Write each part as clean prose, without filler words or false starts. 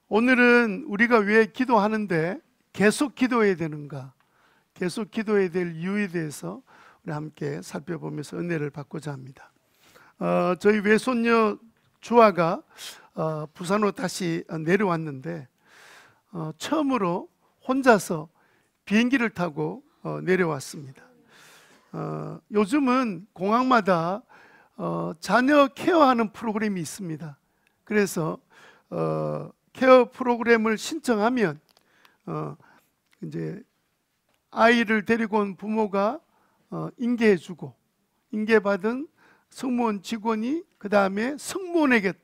오늘은 우리가 왜 기도하는데 계속 기도해야 되는가, 계속 기도해야 될 이유에 대해서 우리 함께 살펴보면서 은혜를 받고자 합니다. 저희 외손녀 주아가 부산으로 다시 내려왔는데 처음으로 혼자서 비행기를 타고 내려왔습니다. 요즘은 공항마다 자녀 케어하는 프로그램이 있습니다. 그래서 케어 프로그램을 신청하면 이제 아이를 데리고 온 부모가 인계해주고, 인계받은 승무원 직원이 그 다음에 승무원에게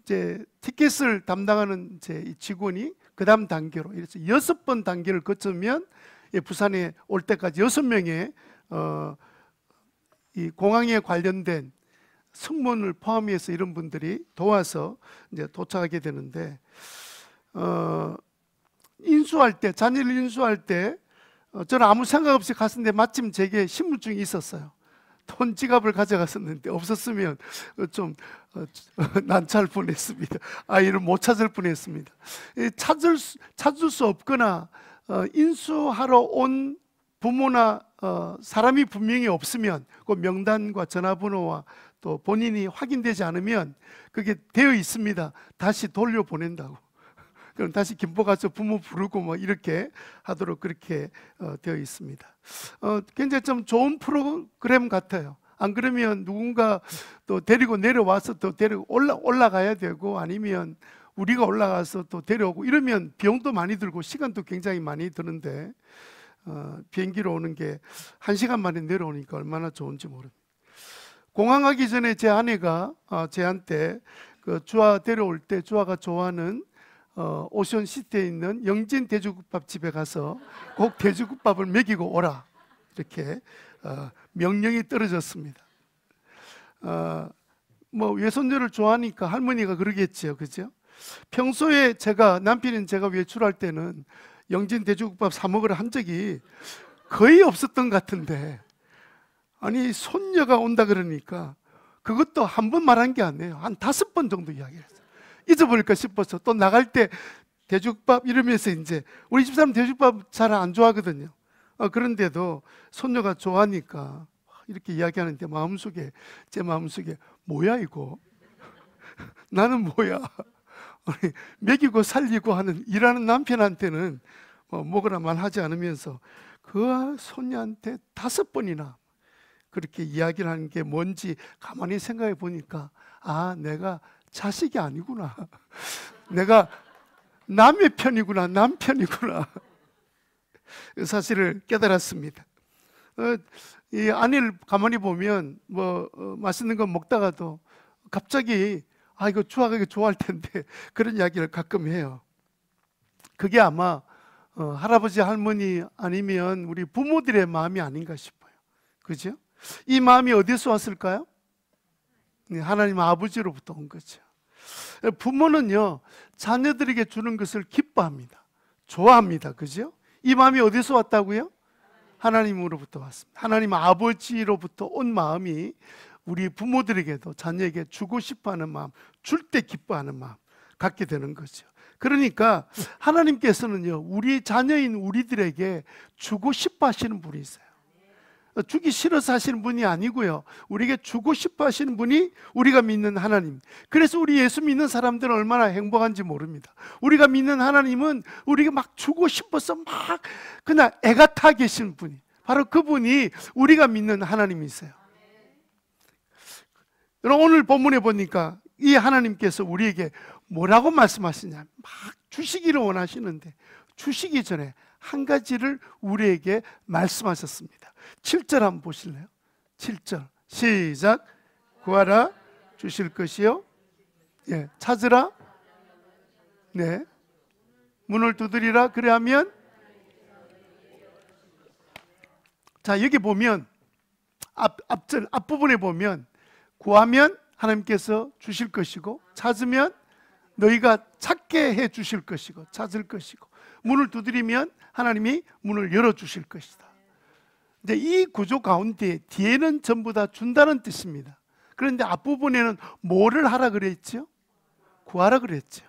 이제 티켓을 담당하는 이제 직원이 그 다음 단계로, 이래서 6번 단계를 거치면 부산에 올 때까지 6명의 이 공항에 관련된 승무원을 포함해서 이런 분들이 도와서 이제 도착하게 되는데, 인수할 때, 자녀를 인수할 때 저는 아무 생각 없이 갔었는데 마침 제게 신분증이 있었어요. 돈 지갑을 가져갔었는데 없었으면 좀 난처할 뻔했습니다. 아이를 못 찾을 뻔했습니다. 찾을 수 없거나 인수하러 온 부모나 사람이 분명히 없으면 그 명단과 전화번호와 또 본인이 확인되지 않으면 그게 되어 있습니다. 다시 돌려보낸다고. 그럼 다시 김포 가서 부모 부르고 뭐 이렇게 하도록 그렇게 되어 있습니다. 굉장히 좀 좋은 프로그램 같아요. 안 그러면 누군가 또 데리고 내려와서 또 데리고 올라가야 되고, 아니면 우리가 올라가서 또 데려오고 이러면 비용도 많이 들고 시간도 굉장히 많이 드는데, 비행기로 오는 게 1시간 만에 내려오니까 얼마나 좋은지 모릅니다. 공항 가기 전에 제 아내가 제한테 그 주아 데려올 때 주아가 좋아하는 오션시티에 있는 영진 돼지국밥 집에 가서 꼭 돼지국밥을 먹이고 오라, 이렇게 명령이 떨어졌습니다. 뭐 외손녀를 좋아하니까 할머니가 그러겠죠, 그죠? 평소에 남편인 제가 외출할 때는 영진 돼지국밥 사 먹으러 한 적이 거의 없었던 것 같은데, 아니 손녀가 온다 그러니까 그것도 한 번 말한 게 아니에요. 한 5번 정도 이야기했어요. 잊어버릴까 싶어서 또 나갈 때 돼지국밥 이러면서, 이제 우리 집사람 돼지국밥 잘 안 좋아하거든요. 그런데도 손녀가 좋아하니까 이렇게 이야기하는데 제 마음속에 뭐야 이거? 나는 뭐야? 먹이고 살리고 하는 일하는 남편한테는 먹으라 말하지 않으면서 그 손녀한테 5번이나 그렇게 이야기를 하는 게 뭔지 가만히 생각해 보니까, 내가 자식이 아니구나. 내가 남의 편이구나, 남편이구나. 사실을 깨달았습니다. 이 아내를 가만히 보면 맛있는 거 먹다가도 갑자기 이거 주아가 이거 좋아할 텐데 그런 이야기를 가끔 해요. 그게 아마 할아버지 할머니 아니면 우리 부모들의 마음이 아닌가 싶어요. 그죠? 이 마음이 어디서 왔을까요? 하나님 아버지로부터 온 거죠. 부모는요, 자녀들에게 주는 것을 기뻐합니다. 좋아합니다. 그죠? 이 마음이 어디서 왔다고요? 하나님으로부터 왔습니다. 하나님 아버지로부터 온 마음이 우리 부모들에게도 자녀에게 주고 싶어하는 마음, 줄 때 기뻐하는 마음 갖게 되는 거죠. 그러니까 하나님께서는요, 우리 자녀인 우리들에게 주고 싶어 하시는 분이 있어요. 주기 싫어서 하시는 분이 아니고요, 우리에게 주고 싶어 하시는 분이 우리가 믿는 하나님. 그래서 우리 예수 믿는 사람들은 얼마나 행복한지 모릅니다. 우리가 믿는 하나님은 우리에게 막 주고 싶어서 막 그냥 애가 타 계신 분이, 바로 그분이 우리가 믿는 하나님이세요. 여러분, 오늘 본문에 보니까 이 하나님께서 우리에게 뭐라고 말씀하시냐, 막 주시기를 원하시는데 주시기 전에 한 가지를 우리에게 말씀하셨습니다. 7절 한번 보실래요? 7절 시작. 구하라 주실 것이요, 찾으라, 문을 두드리라 그래하면. 자, 여기 보면 앞부분에 보면 구하면 하나님께서 주실 것이고, 찾으면 너희가 찾게 해 주실 것이고, 찾을 것이고, 문을 두드리면 하나님이 문을 열어주실 것이다. 이제 이 구조 가운데 뒤에는 전부 다 준다는 뜻입니다. 그런데 앞부분에는 뭐를 하라 그랬죠? 구하라 그랬죠.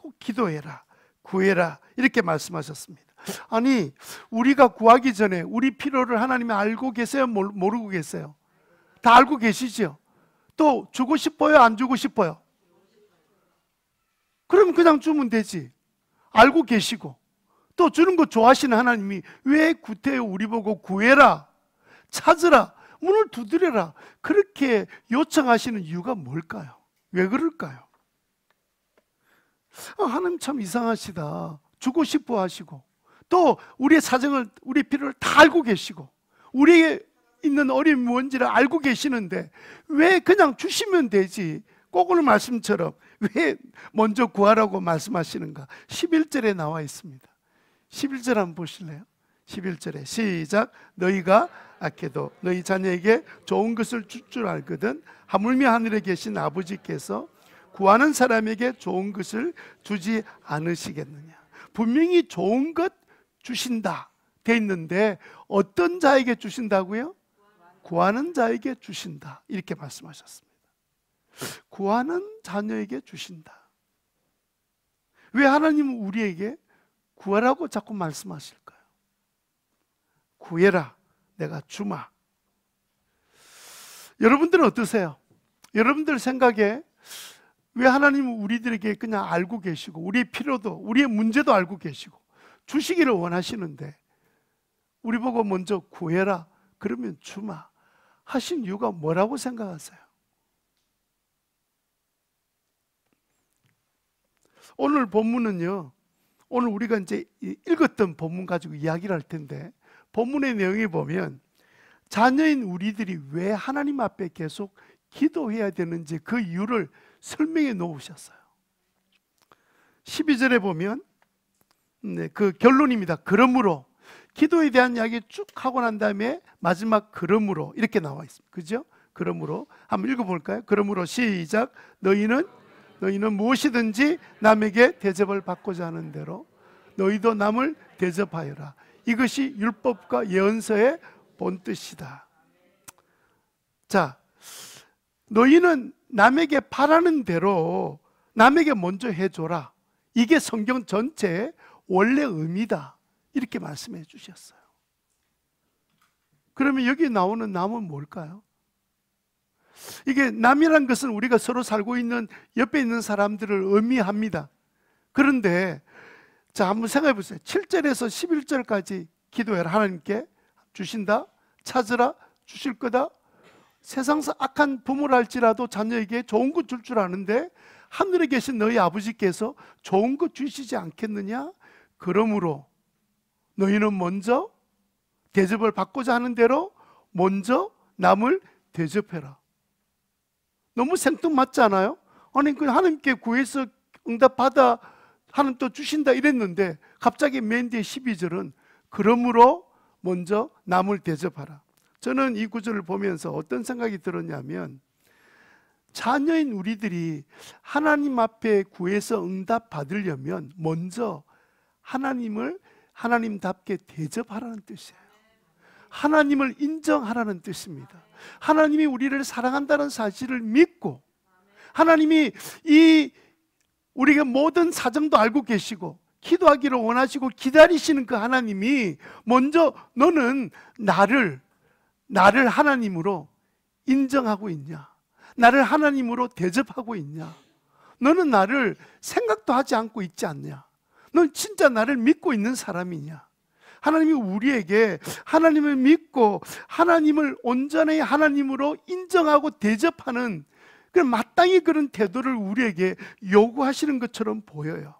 꼭 기도해라, 구해라 이렇게 말씀하셨습니다. 아니, 우리가 구하기 전에 우리 필요를 하나님이 알고 계세요? 모르고 계세요? 다 알고 계시죠? 또 주고 싶어요? 안 주고 싶어요? 그러면 그냥 주면 되지. 알고 계시고 또 주는 거 좋아하시는 하나님이 왜 구태여 우리 보고 구해라, 찾으라, 문을 두드려라 그렇게 요청하시는 이유가 뭘까요? 왜 그럴까요? 하나님 참 이상하시다. 주고 싶어 하시고 또 우리의 사정을, 우리 필요를 다 알고 계시고 우리에 있는 어려움이 뭔지를 알고 계시는데 왜 그냥 주시면 되지? 꼭 오늘 말씀처럼 왜 먼저 구하라고 말씀하시는가? 11절에 나와 있습니다. 11절 한번 보실래요? 11절에 시작. 너희가 악해도 너희 자녀에게 좋은 것을 줄 줄 알거든 하물며 하늘에 계신 아버지께서 구하는 사람에게 좋은 것을 주지 않으시겠느냐. 분명히 좋은 것 주신다 돼 있는데 어떤 자에게 주신다고요? 구하는 자에게 주신다 이렇게 말씀하셨습니다. 구하는 자녀에게 주신다. 왜 하나님은 우리에게 구하라고 자꾸 말씀하실까요? 구해라, 내가 주마. 여러분들은 어떠세요? 여러분들 생각에 왜 하나님은 우리들에게 그냥 알고 계시고 우리의 필요도 우리의 문제도 알고 계시고 주시기를 원하시는데 우리 보고 먼저 구해라 그러면 주마 하신 이유가 뭐라고 생각하세요? 오늘 본문은요, 오늘 우리가 이제 읽었던 본문 가지고 이야기를 할 텐데 본문의 내용에 보면 자녀인 우리들이 왜 하나님 앞에 계속 기도해야 되는지 그 이유를 설명해 놓으셨어요. 12절에 보면 그 결론입니다. 그러므로 기도에 대한 이야기 쭉 하고 난 다음에 마지막 그러므로 이렇게 나와 있습니다. 그죠? 그러므로 한번 읽어볼까요? 그러므로 시작. 너희는 무엇이든지 남에게 대접을 받고자 하는 대로 너희도 남을 대접하여라. 이것이 율법과 예언서의 본뜻이다. 자, 너희는 남에게 바라는 대로 남에게 먼저 해줘라. 이게 성경 전체의 원래 의미다. 이렇게 말씀해 주셨어요. 그러면 여기 나오는 남은 뭘까요? 이게 남이란 것은 우리가 서로 살고 있는 옆에 있는 사람들을 의미합니다. 그런데 자, 한번 생각해 보세요. 7절에서 11절까지 기도해라. 하나님께 주신다, 찾으라, 주실 거다. 세상에서 악한 부모랄지라도 자녀에게 좋은 것 줄 줄 아는데 하늘에 계신 너희 아버지께서 좋은 것 주시지 않겠느냐? 그러므로 너희는 먼저 대접을 받고자 하는 대로 먼저 남을 대접해라. 너무 생뚱맞지 않아요? 아니, 그 하나님께 구해서 응답받아 하나님 또 주신다 이랬는데 갑자기 맨 뒤에 12절은 그러므로 먼저 남을 대접하라. 저는 이 구절을 보면서 어떤 생각이 들었냐면 자녀인 우리들이 하나님 앞에 구해서 응답 받으려면 먼저 하나님을 하나님답게 대접하라는 뜻이에요. 하나님을 인정하라는 뜻입니다. 하나님이 우리를 사랑한다는 사실을 믿고 하나님이 우리가 모든 사정도 알고 계시고 기도하기를 원하시고 기다리시는 그 하나님이 먼저 너는 나를 하나님으로 인정하고 있냐? 나를 하나님으로 대접하고 있냐? 너는 나를 생각도 하지 않고 있지 않냐? 넌 진짜 나를 믿고 있는 사람이냐? 하나님이 우리에게 하나님을 믿고 하나님을 온전히 하나님으로 인정하고 대접하는 마땅히 그런 태도를 우리에게 요구하시는 것처럼 보여요.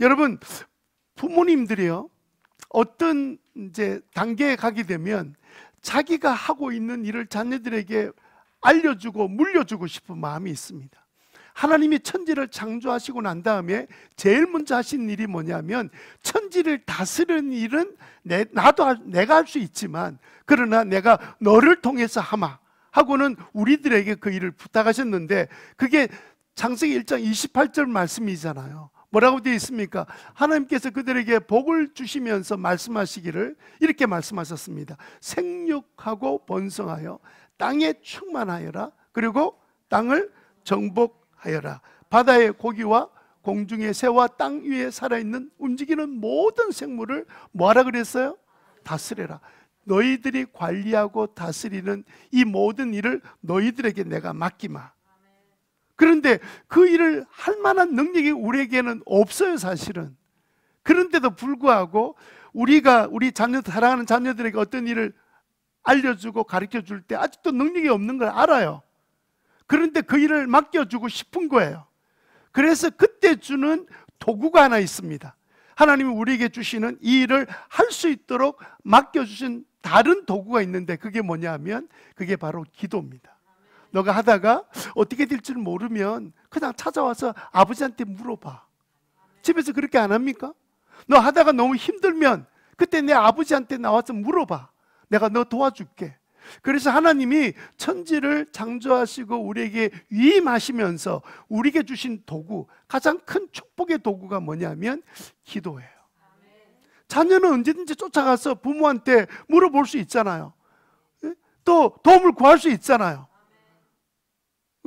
여러분, 부모님들이요, 어떤 이제 단계에 가게 되면 자기가 하고 있는 일을 자녀들에게 알려주고 물려주고 싶은 마음이 있습니다. 하나님이 천지를 창조하시고 난 다음에 제일 먼저 하신 일이 뭐냐면 천지를 다스리는 일은 내가 할 수 있지만 그러나 내가 너를 통해서 하마 하고는 우리들에게 그 일을 부탁하셨는데 그게 창세기 1장 28절 말씀이잖아요. 뭐라고 되어 있습니까? 하나님께서 그들에게 복을 주시면서 말씀하시기를 이렇게 말씀하셨습니다. 생육하고 번성하여 땅에 충만하여라. 그리고 땅을 정복하라. 하여라. 바다의 고기와 공중의 새와 땅 위에 살아있는 움직이는 모든 생물을 뭐하라 그랬어요? 다스려라. 너희들이 관리하고 다스리는 이 모든 일을 너희들에게 내가 맡기마. 그런데 그 일을 할 만한 능력이 우리에게는 없어요, 사실은. 그런데도 불구하고 우리가 우리 사랑하는 자녀들에게 어떤 일을 알려주고 가르쳐줄 때 아직도 능력이 없는 걸 알아요. 그런데 그 일을 맡겨주고 싶은 거예요. 그래서 그때 주는 도구가 하나 있습니다. 하나님이 우리에게 주시는 이 일을 할 수 있도록 맡겨주신 다른 도구가 있는데 그게 뭐냐 하면 그게 바로 기도입니다. 너가 하다가 어떻게 될지를 모르면 그냥 찾아와서 아버지한테 물어봐. 집에서 그렇게 안 합니까? 너 하다가 너무 힘들면 그때 내 아버지한테 나와서 물어봐. 내가 너 도와줄게. 그래서 하나님이 천지를 창조하시고 우리에게 위임하시면서 우리에게 주신 도구, 가장 큰 축복의 도구가 뭐냐면 기도예요. 자녀는 언제든지 쫓아가서 부모한테 물어볼 수 있잖아요. 또 도움을 구할 수 있잖아요.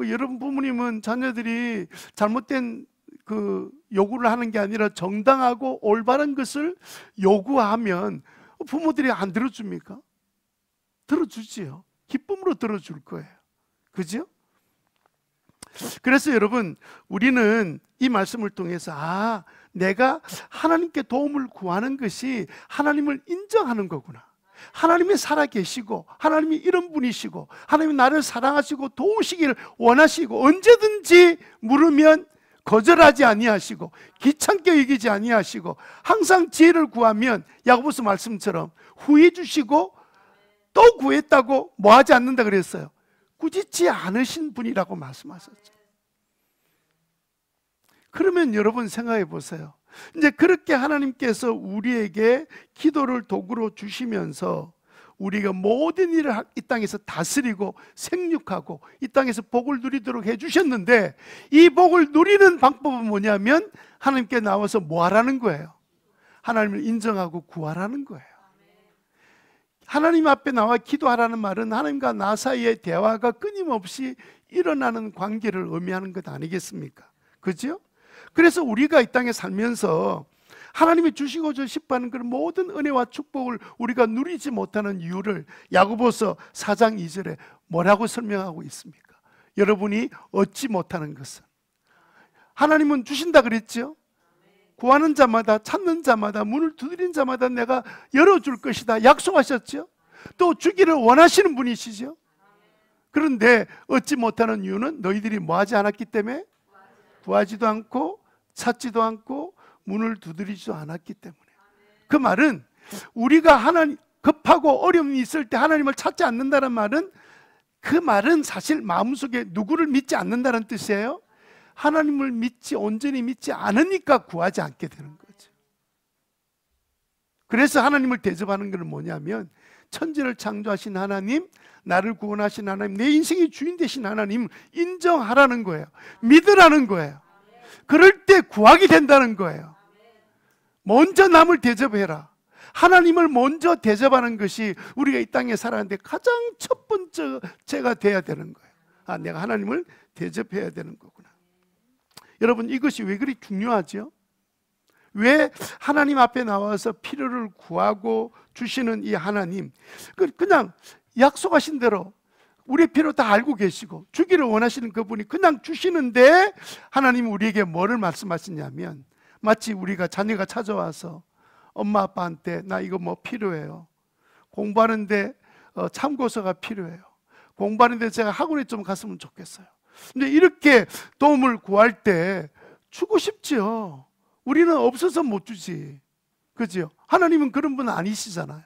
여러분 부모님은 자녀들이 잘못된 그 요구를 하는 게 아니라 정당하고 올바른 것을 요구하면 부모들이 안 들어줍니까? 들어주지요. 기쁨으로 들어줄 거예요. 그죠? 그래서 여러분 우리는 이 말씀을 통해서 내가 하나님께 도움을 구하는 것이 하나님을 인정하는 거구나. 하나님이 살아계시고 하나님이 이런 분이시고 하나님이 나를 사랑하시고 도우시기를 원하시고 언제든지 물으면 거절하지 아니하시고 귀찮게 여기지 아니하시고 항상 지혜를 구하면 야고보서 말씀처럼 후해 주시고 또 구했다고 뭐하지 않는다 그랬어요. 꾸짖지 않으신 분이라고 말씀하셨죠. 그러면 여러분 생각해 보세요. 이제 그렇게 하나님께서 우리에게 기도를 도구로 주시면서 우리가 모든 일을 이 땅에서 다스리고 생육하고 이 땅에서 복을 누리도록 해주셨는데 이 복을 누리는 방법은 뭐냐면 하나님께 나와서 뭐 하라는 거예요? 하나님을 인정하고 구하라는 거예요. 하나님 앞에 나와 기도하라는 말은 하나님과 나 사이의 대화가 끊임없이 일어나는 관계를 의미하는 것 아니겠습니까? 그죠? 그래서 우리가 이 땅에 살면서 하나님이 주시고자 싶어하는 그런 모든 은혜와 축복을 우리가 누리지 못하는 이유를 야고보서 4장 2절에 뭐라고 설명하고 있습니까? 여러분이 얻지 못하는 것은 하나님은 주신다 그랬죠? 구하는 자마다 찾는 자마다 문을 두드린 자마다 내가 열어줄 것이다 약속하셨죠? 또 주기를 원하시는 분이시죠? 그런데 얻지 못하는 이유는 너희들이 뭐하지 않았기 때문에 구하지도 않고 찾지도 않고 문을 두드리지도 않았기 때문에. 그 말은 우리가 하나님 급하고 어려움이 있을 때 하나님을 찾지 않는다는 말은 그 말은 사실 마음속에 누구를 믿지 않는다는 뜻이에요. 하나님을 온전히 믿지 않으니까 구하지 않게 되는 거죠. 그래서 하나님을 대접하는 것은 뭐냐면 천지를 창조하신 하나님, 나를 구원하신 하나님, 내 인생의 주인 되신 하나님 인정하라는 거예요. 믿으라는 거예요. 그럴 때 구하게 된다는 거예요. 먼저 남을 대접해라. 하나님을 먼저 대접하는 것이 우리가 이 땅에 살아가는데 가장 첫 번째가 돼야 되는 거예요. 내가 하나님을 대접해야 되는 거구나. 여러분 이것이 왜 그리 중요하죠? 왜 하나님 앞에 나와서 필요를 구하고 주시는 이 하나님, 그냥 약속하신 대로 우리의 필요 다 알고 계시고 주기를 원하시는 그분이 그냥 주시는데 하나님이 우리에게 뭐를 말씀하시냐면 마치 우리가 자녀가 찾아와서 엄마 아빠한테 나 이거 뭐 필요해요, 공부하는데 참고서가 필요해요, 공부하는데 제가 학원에 좀 갔으면 좋겠어요. 근데 이렇게 도움을 구할 때 주고 싶지요. 우리는 없어서 못 주지. 그죠? 하나님은 그런 분 아니시잖아요.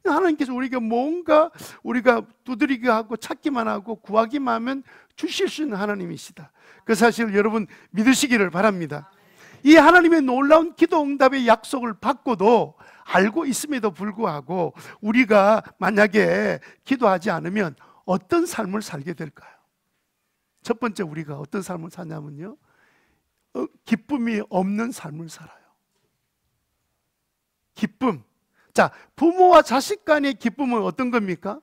하나님께서 우리가 뭔가 우리가 두드리게 하고 찾기만 하고 구하기만 하면 주실 수 있는 하나님이시다. 그 사실을 여러분 믿으시기를 바랍니다. 이 하나님의 놀라운 기도 응답의 약속을 받고도 알고 있음에도 불구하고 우리가 만약에 기도하지 않으면 어떤 삶을 살게 될까요? 첫 번째 우리가 어떤 삶을 사냐면요, 기쁨이 없는 삶을 살아요. 기쁨. 자, 부모와 자식 간의 기쁨은 어떤 겁니까?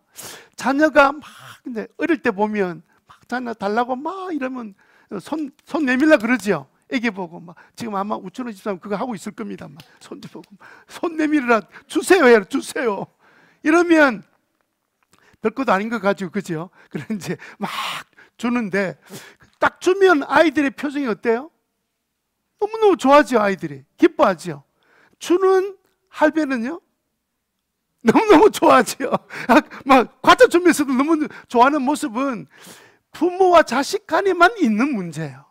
자녀가 막 근데 어릴 때 보면 막 자녀 달라고 막 이러면 손 내밀라 그러지요. 애기 보고 막 지금 아마 우천호 집사님 그거 하고 있을 겁니다. 막 손 보고 손 내밀으라 주세요 해라 주세요. 이러면 별것도 아닌 거 가지고 그죠? 그래 이제 막 주는데 딱 주면 아이들의 표정이 어때요? 너무너무 좋아하죠. 아이들이 기뻐하죠. 주는 할배는요 너무너무 좋아하죠. 막 과자 주면서도 너무 좋아하는 모습은 부모와 자식 간에만 있는 문제예요.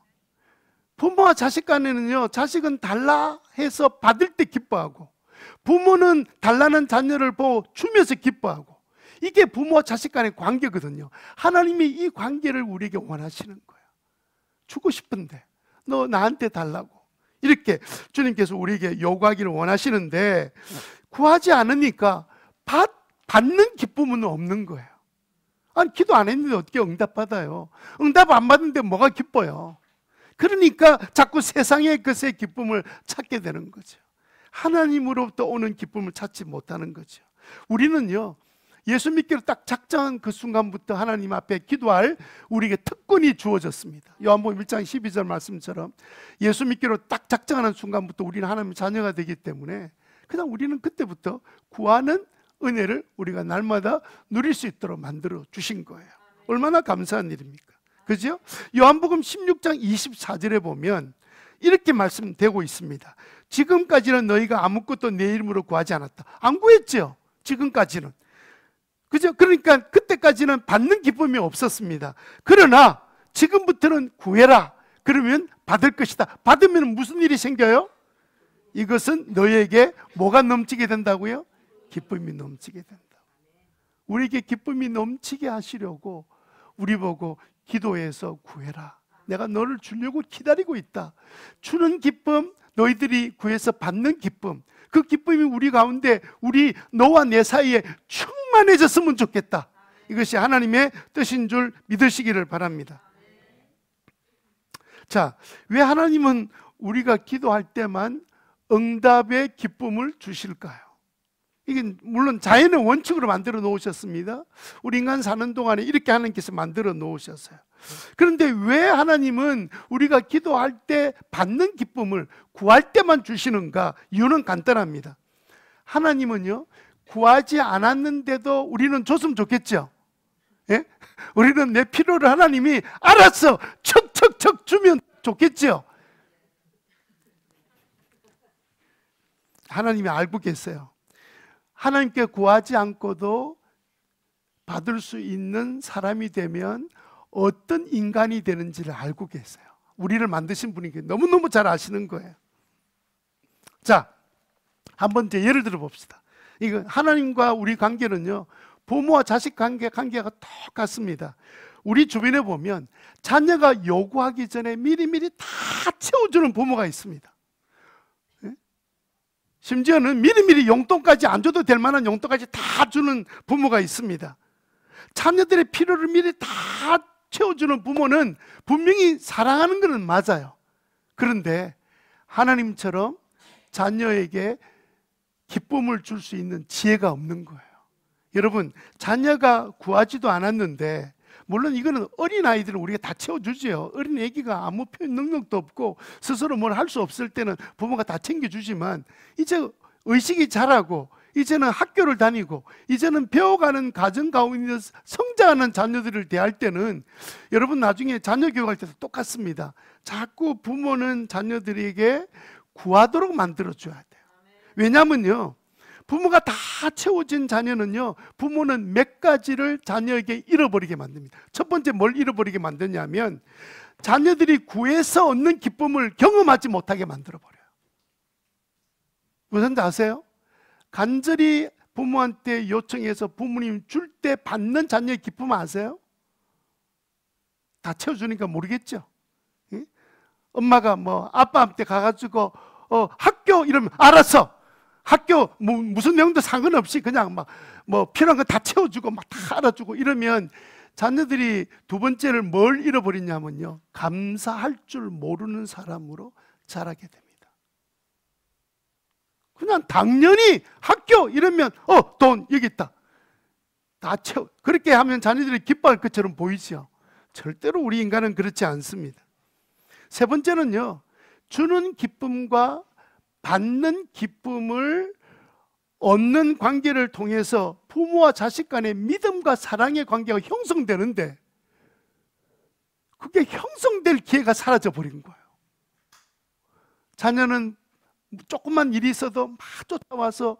부모와 자식 간에는요, 자식은 달라 해서 받을 때 기뻐하고, 부모는 달라는 자녀를 보고 주면서 기뻐하고, 이게 부모와 자식 간의 관계거든요. 하나님이 이 관계를 우리에게 원하시는 거예요. 주고 싶은데 너 나한테 달라고 이렇게 주님께서 우리에게 요구하기를 원하시는데, 구하지 않으니까 받는 기쁨은 없는 거예요. 아니 기도 안 했는데 어떻게 응답받아요? 응답 안 받는데 뭐가 기뻐요? 그러니까 자꾸 세상의 것의 기쁨을 찾게 되는 거죠. 하나님으로부터 오는 기쁨을 찾지 못하는 거죠. 우리는요, 예수 믿기로 딱 작정한 그 순간부터 하나님 앞에 기도할 우리에게 특권이 주어졌습니다. 요한복음 1장 12절 말씀처럼 예수 믿기로 딱 작정하는 순간부터 우리는 하나님의 자녀가 되기 때문에 그냥 우리는 그때부터 구하는 은혜를 우리가 날마다 누릴 수 있도록 만들어 주신 거예요. 얼마나 감사한 일입니까? 그죠? 요한복음 16장 24절에 보면 이렇게 말씀되고 있습니다. 지금까지는 너희가 아무것도 내 이름으로 구하지 않았다. 안 구했죠? 지금까지는. 그죠? 그러니까 그때까지는 받는 기쁨이 없었습니다. 그러나 지금부터는 구해라. 그러면 받을 것이다. 받으면 무슨 일이 생겨요? 이것은 너희에게 뭐가 넘치게 된다고요? 기쁨이 넘치게 된다. 우리에게 기쁨이 넘치게 하시려고 우리 보고 기도해서 구해라. 내가 너를 주려고 기다리고 있다. 주는 기쁨, 너희들이 구해서 받는 기쁨, 그 기쁨이 우리 가운데 우리 너와 내 사이에 충만해졌으면 좋겠다. 이것이 하나님의 뜻인 줄 믿으시기를 바랍니다. 자, 왜 하나님은 우리가 기도할 때만 응답의 기쁨을 주실까요? 이게 물론 자연의 원칙으로 만들어 놓으셨습니다. 우리 인간 사는 동안에 이렇게 하나님께서 만들어 놓으셨어요. 그런데 왜 하나님은 우리가 기도할 때 받는 기쁨을 구할 때만 주시는가? 이유는 간단합니다. 하나님은요, 구하지 않았는데도 우리는 줬으면 좋겠죠. 예? 우리는 내 필요를 하나님이 알았어 척척척 주면 좋겠죠. 하나님이 알고 계세요. 하나님께 구하지 않고도 받을 수 있는 사람이 되면 어떤 인간이 되는지를 알고 계세요. 우리를 만드신 분이 너무너무 잘 아시는 거예요. 자, 한번 이제 예를 들어 봅시다. 이거 하나님과 우리 관계는요, 부모와 자식 관계가 똑같습니다. 우리 주변에 보면 자녀가 요구하기 전에 미리미리 다 채워주는 부모가 있습니다. 심지어는 미리미리 용돈까지 안 줘도 될 만한 용돈까지 다 주는 부모가 있습니다. 자녀들의 필요를 미리 다 채워주는 부모는 분명히 사랑하는 것은 맞아요. 그런데 하나님처럼 자녀에게 기쁨을 줄 수 있는 지혜가 없는 거예요. 여러분, 자녀가 구하지도 않았는데, 물론 이거는 어린아이들은 우리가 다 채워주지요. 어린 애기가 아무 표현 능력도 없고 스스로 뭘 할 수 없을 때는 부모가 다 챙겨주지만, 이제 의식이 자라고 이제는 학교를 다니고 이제는 배워가는 가정 가운데 성장하는 자녀들을 대할 때는, 여러분 나중에 자녀 교육할 때도 똑같습니다. 자꾸 부모는 자녀들에게 구하도록 만들어줘야 돼요. 왜냐면요, 부모가 다 채워진 자녀는요, 부모는 몇 가지를 자녀에게 잃어버리게 만듭니다. 첫 번째 뭘 잃어버리게 만드냐면, 자녀들이 구해서 얻는 기쁨을 경험하지 못하게 만들어버려요. 무슨 지 아세요? 간절히 부모한테 요청해서 부모님 줄 때 받는 자녀의 기쁨 아세요? 다 채워주니까 모르겠죠. 예? 엄마가 뭐 아빠한테 가가지고 학교 이러면 알았어. 학교 무슨 내용도 상관없이 그냥 막 뭐 필요한 거 다 채워주고 막 다 알아주고 이러면 자녀들이 두 번째를 뭘 잃어버리냐면요, 감사할 줄 모르는 사람으로 자라게 됩니다. 그냥 당연히 학교 이러면 돈 여기 있다 다 채워, 그렇게 하면 자녀들이 기뻐할 것처럼 보이죠. 절대로 우리 인간은 그렇지 않습니다. 세 번째는요, 주는 기쁨과 받는 기쁨을 얻는 관계를 통해서 부모와 자식 간의 믿음과 사랑의 관계가 형성되는데, 그게 형성될 기회가 사라져 버린 거예요. 자녀는 조금만 일이 있어도 막 쫓아와서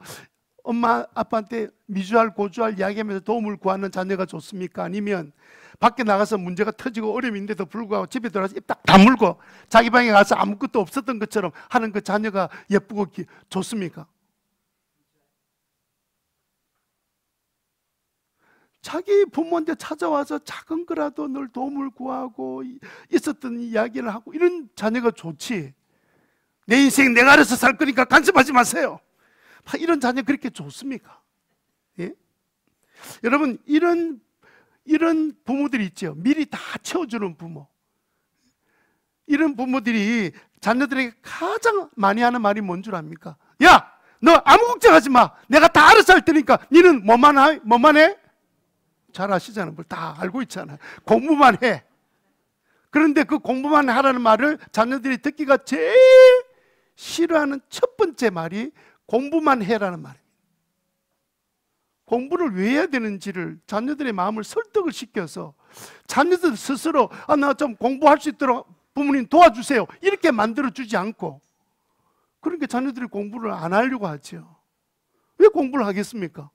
엄마 아빠한테 미주알 고주알 이야기하면서 도움을 구하는 자녀가 좋습니까? 아니면 밖에 나가서 문제가 터지고 어려움인데도 불구하고 집에 들어와서 입 딱 다물고 자기 방에 가서 아무것도 없었던 것처럼 하는 그 자녀가 예쁘고 좋습니까? 자기 부모한테 찾아와서 작은 거라도 늘 도움을 구하고 있었던 이야기를 하고 이런 자녀가 좋지, 내 인생 내가 알아서 살 거니까 간섭하지 마세요, 이런 자녀 그렇게 좋습니까? 예? 여러분, 이런 부모들이 있죠. 미리 다 채워주는 부모. 이런 부모들이 자녀들에게 가장 많이 하는 말이 뭔 줄 압니까? 야, 너 아무 걱정하지 마, 내가 다 알아서 할 테니까 니는 뭐만 해? 잘 아시잖아요. 뭘 다 알고 있잖아요. 공부만 해. 그런데 그 공부만 하라는 말을 자녀들이 듣기가 제일 싫어하는 첫 번째 말이 공부만 해라는 말입니다. 공부를 왜 해야 되는지를 자녀들의 마음을 설득을 시켜서 자녀들 스스로 나 좀 공부할 수 있도록 부모님 도와주세요, 이렇게 만들어주지 않고, 그러니까 자녀들이 공부를 안 하려고 하죠. 왜 공부를 하겠습니까?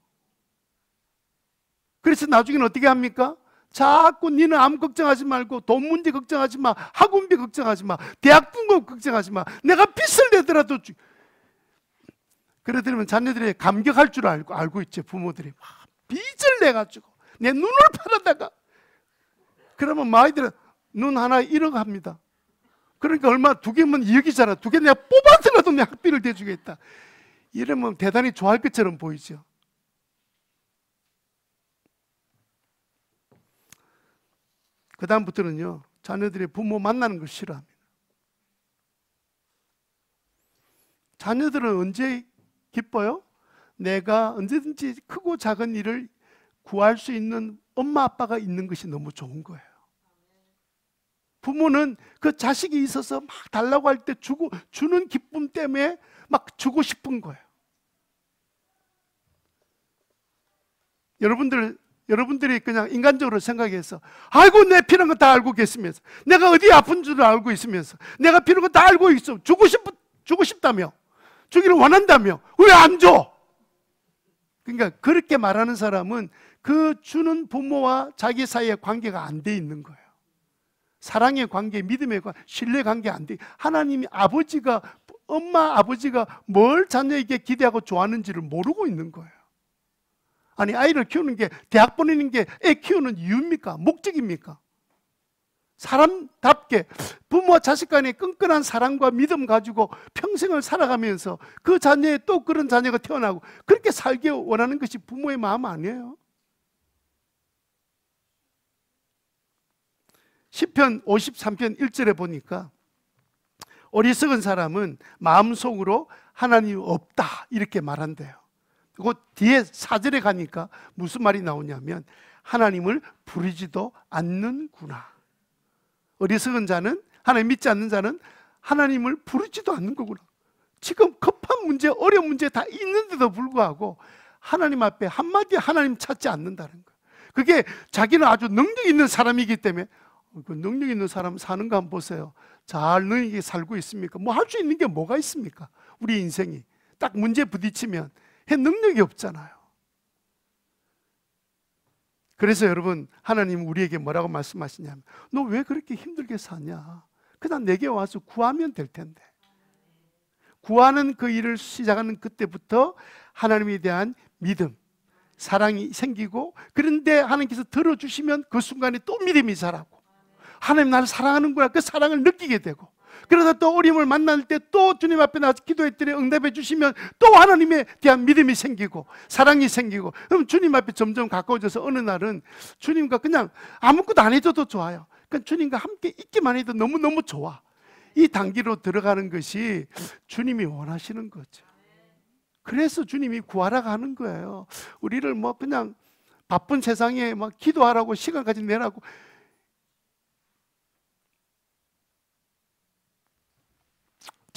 그래서 나중에는 어떻게 합니까? 자꾸 니는 아무 걱정하지 말고 돈 문제 걱정하지 마, 학원비 걱정하지 마, 대학 등록 걱정하지 마, 내가 빚을 내더라도 그러더라면 자녀들이 감격할 줄 알고 있죠. 부모들이 막 빚을 내가지고 내 눈을 팔아다가, 그러면 아이들은 눈 하나 1억 합니다. 그러니까 얼마, 2개면 2억이잖아. 2개 내가 뽑아서라도 내 학비를 대주겠다. 이러면 대단히 좋아할 것처럼 보이죠. 그 다음부터는요, 자녀들이 부모 만나는 걸 싫어합니다. 자녀들은 언제 기뻐요? 내가 언제든지 크고 작은 일을 구할 수 있는 엄마 아빠가 있는 것이 너무 좋은 거예요. 부모는 그 자식이 있어서 막 달라고 할 때 주는 기쁨 때문에 막 주고 싶은 거예요. 여러분들이 그냥 인간적으로 생각해서, 아이고 내 필요한 거 다 알고 계시면서, 내가 어디 아픈 줄 알고 있으면서, 내가 필요한 거 다 알고 있어, 주고 싶다며, 주기를 원한다며 왜 안 줘? 그러니까 그렇게 말하는 사람은 그 주는 부모와 자기 사이의 관계가 안 돼 있는 거예요. 사랑의 관계, 믿음의 관계, 신뢰 관계 안 돼. 하나님이 엄마 아버지가 뭘 자녀에게 기대하고 좋아하는지를 모르고 있는 거예요. 아니, 아이를 키우는 게, 대학 보내는 게 애 키우는 이유입니까? 목적입니까? 사람답게 부모와 자식 간의 끈끈한 사랑과 믿음 가지고 평생을 살아가면서 그 자녀에 또 그런 자녀가 태어나고 그렇게 살기 원하는 것이 부모의 마음 아니에요? 시편 53편 1절에 보니까 어리석은 사람은 마음속으로 하나님 없다 이렇게 말한대요. 그리고 뒤에 4절에 가니까 무슨 말이 나오냐면 하나님을 부르지도 않는구나. 어리석은 자는, 하나님 믿지 않는 자는 하나님을 부르지도 않는 거구나. 지금 급한 문제, 어려운 문제 다 있는데도 불구하고 하나님 앞에 한마디 하나님 찾지 않는다는 거예요. 그게 자기는 아주 능력 있는 사람이기 때문에, 그 능력 있는 사람 사는 거 한번 보세요. 잘 능력 있게 살고 있습니까? 뭐 할 수 있는 게 뭐가 있습니까? 우리 인생이 딱 문제 부딪히면 해 능력이 없잖아요. 그래서 여러분, 하나님 우리에게 뭐라고 말씀하시냐면, 너 왜 그렇게 힘들게 사냐? 그냥 내게 와서 구하면 될 텐데. 구하는 그 일을 시작하는 그때부터 하나님에 대한 믿음, 사랑이 생기고, 그런데 하나님께서 들어주시면 그 순간에 또 믿음이 자라고, 하나님 나를 사랑하는구나, 그 사랑을 느끼게 되고, 그러다 또 어려움을 만날 때 또 주님 앞에 나와서 기도했더니 응답해 주시면 또 하나님에 대한 믿음이 생기고 사랑이 생기고, 그럼 주님 앞에 점점 가까워져서 어느 날은 주님과 그냥 아무것도 안 해줘도 좋아요. 그러니까 주님과 함께 있기만 해도 너무너무 좋아. 이 단계로 들어가는 것이 주님이 원하시는 거죠. 그래서 주님이 구하라고 하는 거예요. 우리를 뭐 그냥 바쁜 세상에 막 기도하라고 시간까지 내라고,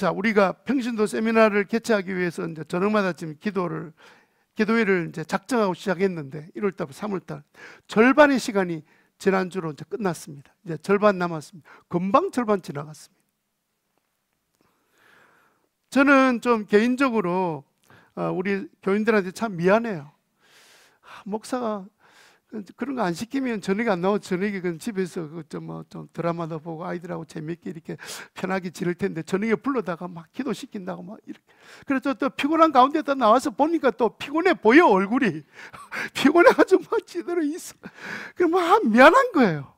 자, 우리가 평신도 세미나를 개최하기 위해서 이제 저녁마다 지금 기도회를 이제 작정하고 시작했는데 1월달, 3월달 절반의 시간이 지난주로 이제 끝났습니다. 이제 절반 남았습니다. 금방 절반 지나갔습니다. 저는 좀 개인적으로 우리 교인들한테 참 미안해요. 목사가 그런 거 안 시키면 저녁에 안 나오고 저녁에 그냥 집에서 좀 드라마도 보고 아이들하고 재밌게 이렇게 편하게 지낼 텐데 저녁에 불러다가 막 기도시킨다고 막 이렇게. 그래서 또 피곤한 가운데다 나와서 보니까 또 피곤해 보여, 얼굴이. 피곤해가지고 막 제대로 있어. 그럼 막 미안한 거예요.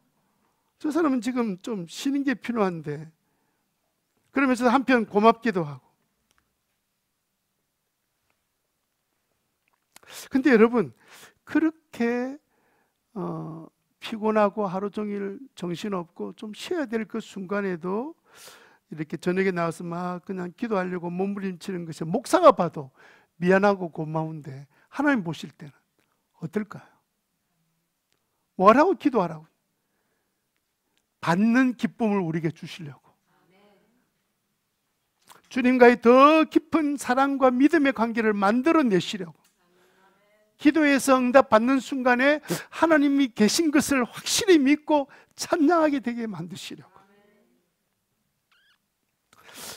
저 사람은 지금 좀 쉬는 게 필요한데. 그러면서 한편 고맙기도 하고. 근데 여러분, 그렇게 피곤하고 하루 종일 정신없고 좀 쉬어야 될 그 순간에도 이렇게 저녁에 나와서 막 그냥 기도하려고 몸부림치는 것이 목사가 봐도 미안하고 고마운데 하나님 보실 때는 어떨까요? 뭐라고 기도하라고? 받는 기쁨을 우리에게 주시려고, 주님과의 더 깊은 사랑과 믿음의 관계를 만들어내시려고, 기도에서 응답 받는 순간에 하나님이 계신 것을 확실히 믿고 찬양하게 되게 만드시려고.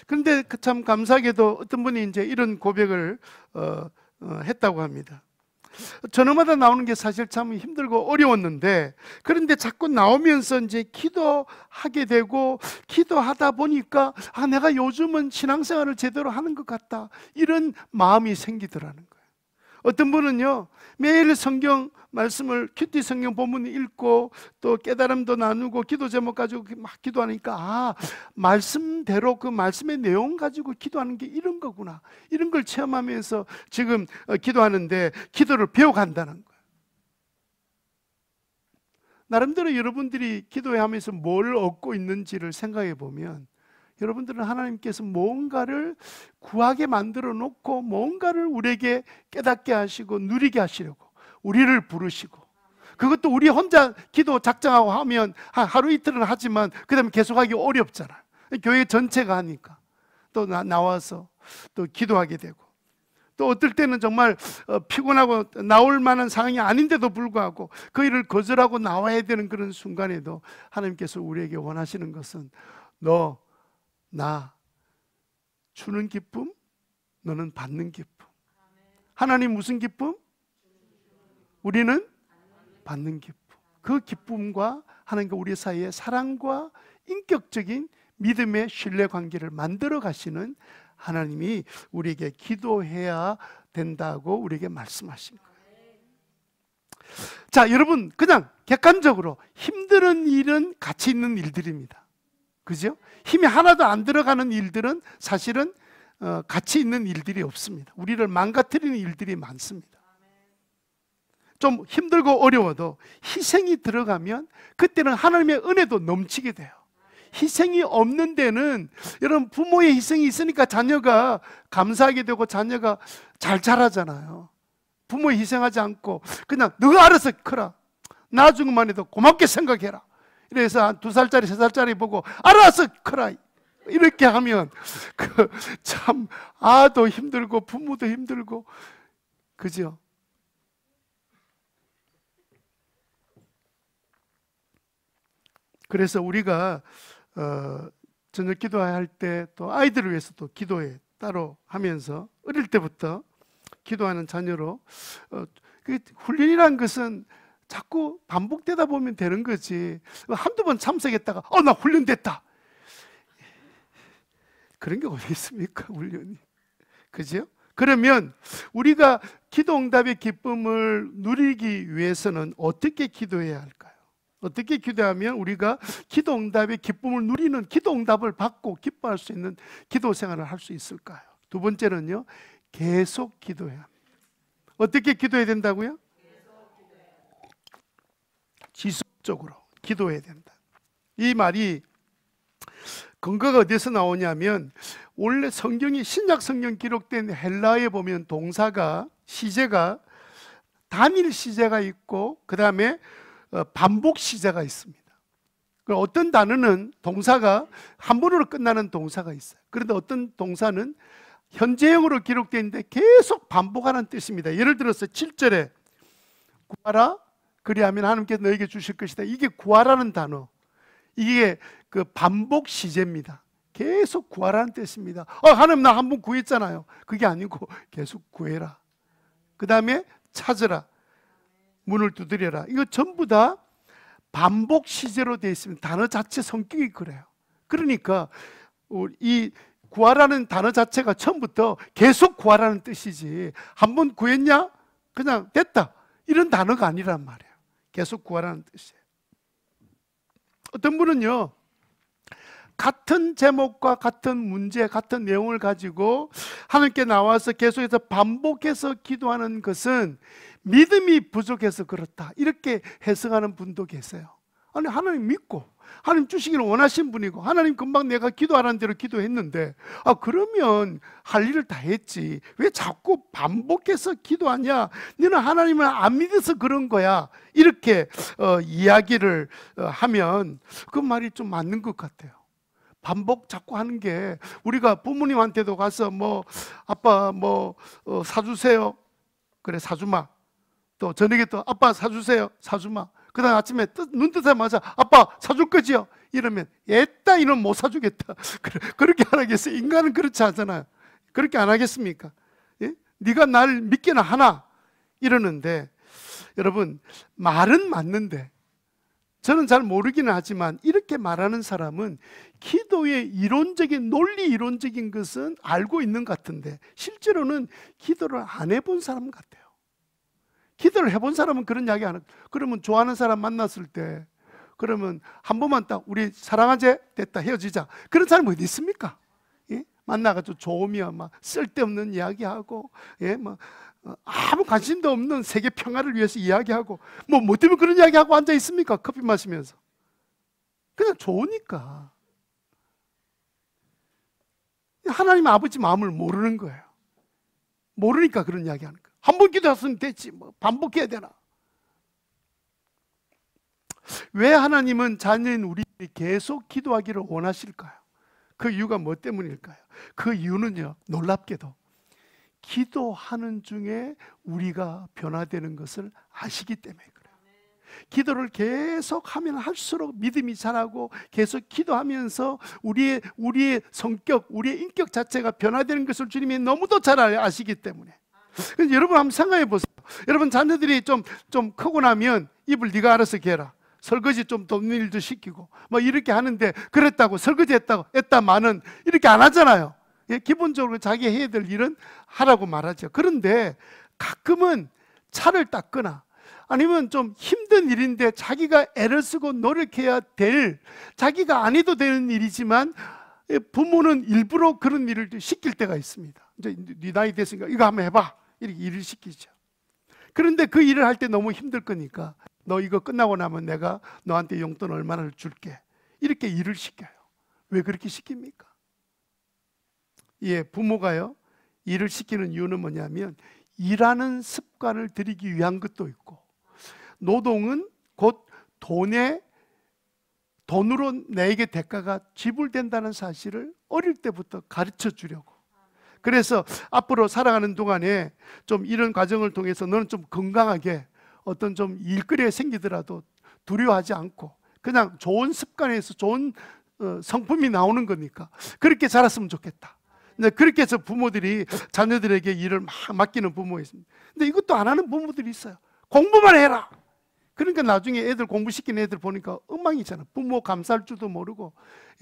그런데 참 감사하게도 어떤 분이 이제 이런 고백을 했다고 합니다. 저녁마다 나오는 게 사실 참 힘들고 어려웠는데, 그런데 자꾸 나오면서 이제 기도하게 되고, 기도하다 보니까 내가 요즘은 신앙생활을 제대로 하는 것 같다, 이런 마음이 생기더라는 거예요. 어떤 분은요, 매일 성경 말씀을 큐티 성경 본문 읽고 또 깨달음도 나누고 기도 제목 가지고 막 기도하니까 말씀대로 그 말씀의 내용 가지고 기도하는 게 이런 거구나, 이런 걸 체험하면서 지금 기도하는데 기도를 배워간다는 거예요. 나름대로 여러분들이 기도하면서 뭘 얻고 있는지를 생각해 보면, 여러분들은 하나님께서 뭔가를 구하게 만들어 놓고 뭔가를 우리에게 깨닫게 하시고 누리게 하시려고 우리를 부르시고, 그것도 우리 혼자 기도 작정하고 하면 하루 이틀은 하지만 그 다음에 계속하기 어렵잖아요. 교회 전체가 하니까 또 나와서 또 기도하게 되고, 또 어떨 때는 정말 피곤하고 나올 만한 상황이 아닌데도 불구하고 그 일을 거절하고 나와야 되는 그런 순간에도 하나님께서 우리에게 원하시는 것은 나 주는 기쁨, 너는 받는 기쁨. 하나님 무슨 기쁨? 우리는 받는 기쁨. 그 기쁨과 하나님과 우리 사이에 사랑과 인격적인 믿음의 신뢰 관계를 만들어 가시는 하나님이 우리에게 기도해야 된다고 우리에게 말씀하신 거예요. 자, 여러분, 그냥 객관적으로 힘든 일은 가치 있는 일들입니다. 그죠? 힘이 하나도 안 들어가는 일들은 사실은 가치 있는 일들이 없습니다. 우리를 망가뜨리는 일들이 많습니다. 좀 힘들고 어려워도 희생이 들어가면 그때는 하나님의 은혜도 넘치게 돼요. 희생이 없는 데는, 여러분, 부모의 희생이 있으니까 자녀가 감사하게 되고 자녀가 잘 자라잖아요. 부모 희생하지 않고 그냥 너가 알아서 커라, 나중에만 해도 고맙게 생각해라, 이래서 한 2살짜리 3살짜리 보고 알아서 커라 이렇게 하면 참 아도 힘들고 부모도 힘들고, 그죠? 그래서 우리가 저녁 기도할 때 또 아이들을 위해서 또 기도회 따로 하면서 어릴 때부터 기도하는 자녀로, 그 훈련이란 것은 자꾸 반복되다 보면 되는 거지, 한두 번 참석했다가 나 훈련됐다, 그런 게 어디 있습니까, 훈련이. 그죠? 그러면 우리가 기도 응답의 기쁨을 누리기 위해서는 어떻게 기도해야 할까요? 어떻게 기도하면 우리가 기도 응답의 기쁨을 누리는, 기도 응답을 받고 기뻐할 수 있는 기도 생활을 할 수 있을까요? 두 번째는요, 계속 기도해야 합니다. 어떻게 기도해야 된다고요? 지속적으로 기도해야 된다. 이 말이 근거가 어디서 나오냐면, 원래 성경이, 신약 성경 기록된 헬라어에 보면 동사가, 시제가 단일 시제가 있고 그 다음에 반복 시제가 있습니다. 어떤 단어는 동사가 한 번으로 끝나는 동사가 있어요. 그런데 어떤 동사는 현재형으로 기록되어 있는데 계속 반복하는 뜻입니다. 예를 들어서 7절에 구하라 그리하면 하나님께서 너에게 주실 것이다. 이게 구하라는 단어, 이게 그 반복 시제입니다. 계속 구하라는 뜻입니다. 하나님 나 한 번 구했잖아요. 그게 아니고 계속 구해라. 그 다음에 찾으라, 문을 두드려라. 이거 전부 다 반복 시제로 되어 있습니다. 단어 자체 성격이 그래요. 그러니까 이 구하라는 단어 자체가 처음부터 계속 구하라는 뜻이지, 한 번 구했냐 그냥 됐다 이런 단어가 아니란 말이에요. 계속 구하라는 뜻이에요. 어떤 분은요, 같은 제목과 같은 문제, 같은 내용을 가지고 하나님께 나와서 계속해서 반복해서 기도하는 것은 믿음이 부족해서 그렇다, 이렇게 해석하는 분도 계세요. 아니, 하나님 믿고 하나님 주시기를 원하신 분이고 하나님 금방 내가 기도하라는 대로 기도했는데 그러면 할 일을 다 했지 왜 자꾸 반복해서 기도하냐, 너는 하나님을 안 믿어서 그런 거야, 이렇게 이야기를 하면 그 말이 좀 맞는 것 같아요. 반복 자꾸 하는 게, 우리가 부모님한테도 가서 아빠 사주세요, 그래 사주마. 또 저녁에 또 아빠 사주세요, 사주마. 그 다음 아침에 눈 뜨자마자 아빠 사줄 거지요? 이러면 애따 이놈 못 사주겠다. 그렇게 안 하겠어요? 인간은 그렇지 않잖아요. 그렇게 안 하겠습니까? 예? 네가 날 믿기나 하나? 이러는데, 여러분 말은 맞는데 저는 잘 모르기는 하지만 이렇게 말하는 사람은 기도의 이론적인, 논리 이론적인 것은 알고 있는 것 같은데 실제로는 기도를 안 해본 사람 같아요. 기도를 해본 사람은 그런 이야기 안 하고, 그러면 좋아하는 사람 만났을 때 그러면 한 번만 딱 우리 사랑하지? 됐다 헤어지자, 그런 사람 어디 있습니까? 예? 만나가지고 좋으면 막 쓸데없는 이야기하고, 예? 아무 관심도 없는 세계 평화를 위해서 이야기하고, 뭐 때문에 그런 이야기하고 앉아 있습니까? 커피 마시면서. 그냥 좋으니까. 하나님 아버지 마음을 모르는 거예요. 모르니까 그런 이야기 하는 거예요. 한 번 기도했으면 됐지 반복해야 되나? 왜 하나님은 자녀인 우리들이 계속 기도하기를 원하실까요? 그 이유가 뭐 때문일까요? 그 이유는요, 놀랍게도 기도하는 중에 우리가 변화되는 것을 아시기 때문에 그래요. 기도를 계속 하면 할수록 믿음이 자라고, 계속 기도하면서 우리의 성격, 우리의 인격 자체가 변화되는 것을 주님이 너무도 잘 아시기 때문에. 여러분 한번 생각해 보세요. 여러분 자녀들이 좀 크고 나면 입을 네가 알아서 개라, 설거지 좀 돕는 일도 시키고 이렇게 하는데, 그랬다고 설거지 했다마는 이렇게 안 하잖아요. 예, 기본적으로 자기 해야 될 일은 하라고 말하죠. 그런데 가끔은 차를 닦거나 아니면 좀 힘든 일인데 자기가 애를 쓰고 노력해야 될, 자기가 안 해도 되는 일이지만 부모는 일부러 그런 일을 시킬 때가 있습니다. 이제 네 나이 됐으니까 이거 한번 해봐, 이렇게 일을 시키죠. 그런데 그 일을 할 때 너무 힘들 거니까 너 이거 끝나고 나면 내가 너한테 용돈 얼마나 줄게, 이렇게 일을 시켜요. 왜 그렇게 시킵니까? 예, 부모가요 일을 시키는 이유는 뭐냐면 일하는 습관을 들이기 위한 것도 있고, 노동은 곧 돈으로 내게 대가가 지불된다는 사실을 어릴 때부터 가르쳐 주려고. 그래서 앞으로 살아가는 동안에 좀 이런 과정을 통해서 너는 좀 건강하게 어떤 좀 일거리가 생기더라도 두려워하지 않고 그냥 좋은 습관에서 좋은 성품이 나오는 거니까 그렇게 자랐으면 좋겠다. 근데 그렇게 해서 부모들이 자녀들에게 일을 막 맡기는 부모가 있습니다. 근데 이것도 안 하는 부모들이 있어요. 공부만 해라. 그러니까 나중에 애들 공부시키는 애들 보니까 엉망이잖아. 부모 감사할 줄도 모르고,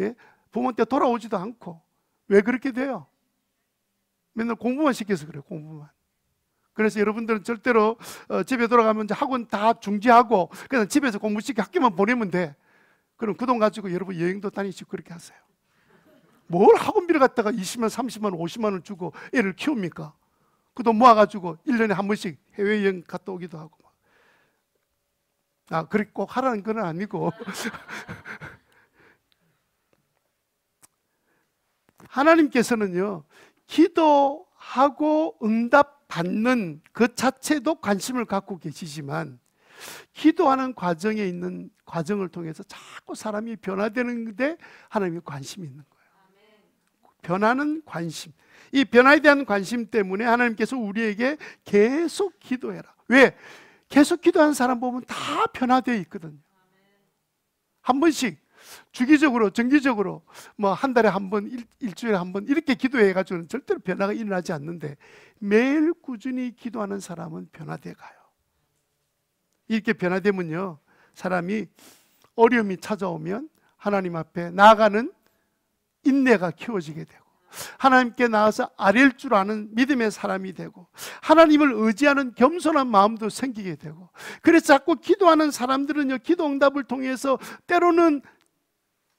예? 부모한테 돌아오지도 않고. 왜 그렇게 돼요? 맨날 공부만 시켜서 그래요. 공부만. 그래서 여러분들은 절대로 집에 돌아가면 이제 학원 다 중지하고 그냥 집에서 공부시켜 학교만 보내면 돼. 그럼 그 돈 가지고 여러분 여행도 다니시고 그렇게 하세요. 뭘 학원비를 갖다가 20만, 30만, 50만 원 주고 애를 키웁니까? 그 돈 모아가지고 1년에 한 번씩 해외여행 갔다 오기도 하고. 그렇게 꼭 하라는 건 아니고 하나님께서는요, 기도하고 응답 받는 그 자체도 관심을 갖고 계시지만 기도하는 과정에 있는 과정을 통해서 자꾸 사람이 변화되는데 하나님이 관심이 있는 거예요. 변하는 관심. 이 변화에 대한 관심 때문에 하나님께서 우리에게 계속 기도해라. 왜? 계속 기도하는 사람 보면 다 변화되어 있거든요. 한 번씩 주기적으로, 정기적으로 뭐 한 달에 한 번, 일주일에 한 번 이렇게 기도해 가지고는 절대로 변화가 일어나지 않는데 매일 꾸준히 기도하는 사람은 변화돼 가요. 이렇게 변화되면요, 사람이 어려움이 찾아오면 하나님 앞에 나아가는 인내가 키워지게 되고, 하나님께 나아서 아랠 줄 아는 믿음의 사람이 되고, 하나님을 의지하는 겸손한 마음도 생기게 되고, 그래서 자꾸 기도하는 사람들은요, 기도 응답을 통해서 때로는